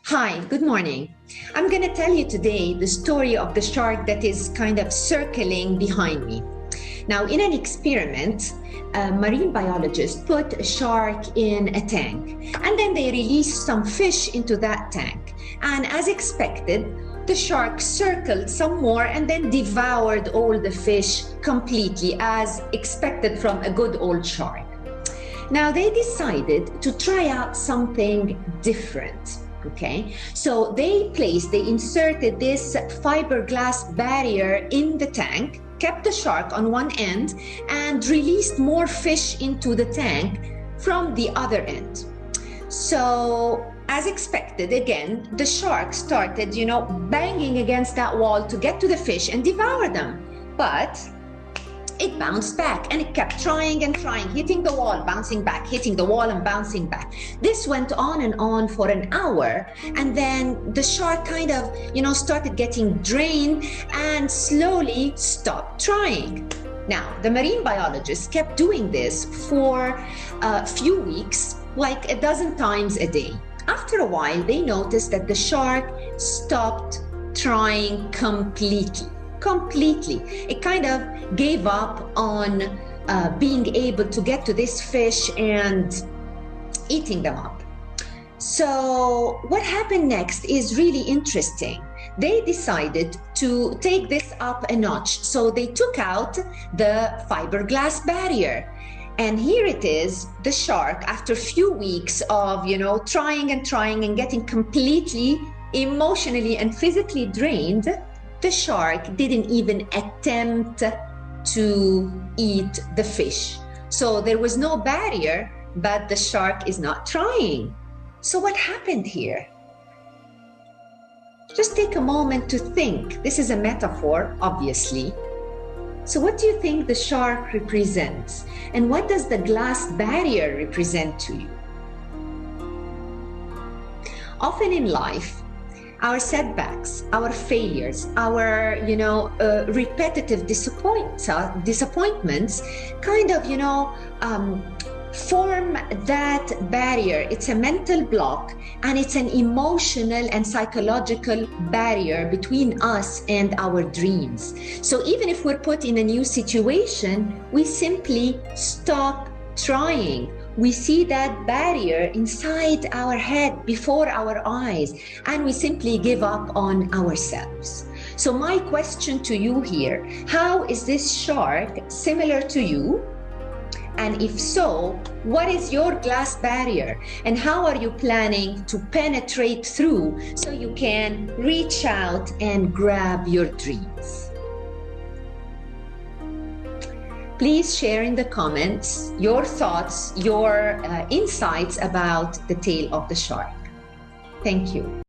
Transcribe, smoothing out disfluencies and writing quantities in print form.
Hi, good morning. I'm going to tell you today the story of the shark that is kind of circling behind me. Now, in an experiment, a marine biologist put a shark in a tank, and then they released some fish into that tank. And as expected, the shark circled some more and then devoured all the fish completely, as expected from a good old shark. Now, they decided to try out something different. Okay, so they inserted this fiberglass barrier in the tank, kept the shark on one end, and released more fish into the tank from the other end. So, as expected, again, the shark started, banging against that wall to get to the fish and devour them. But it bounced back, and it kept trying and trying, hitting the wall, bouncing back, hitting the wall and bouncing back. This went on and on for an hour, and then the shark kind of, started getting drained and slowly stopped trying. Now, the marine biologist kept doing this for a few weeks, like a dozen times a day. After a while, they noticed that the shark stopped trying completely. It kind of gave up on being able to get to this fish and eating them up. So what happened next is really interesting. They decided to take this up a notch. So they took out the fiberglass barrier. And here it is, the shark, after a few weeks of, trying and getting completely emotionally and physically drained, the shark didn't even attempt to eat the fish. So there was no barrier, but the shark is not trying. So what happened here? Just take a moment to think. This is a metaphor, obviously. So what do you think the shark represents? And what does the glass barrier represent to you? Often in life, our setbacks, our failures, our, repetitive disappointments kind of, form that barrier. It's a mental block, and it's an emotional and psychological barrier between us and our dreams. So even if we're put in a new situation, we simply stop trying. We see that barrier inside our head, before our eyes, and we simply give up on ourselves. So my question to you here, how is this shark similar to you? And if so, what is your glass barrier? And how are you planning to penetrate through so you can reach out and grab your dreams? Please share in the comments your thoughts, your insights about the tale of the shark. Thank you.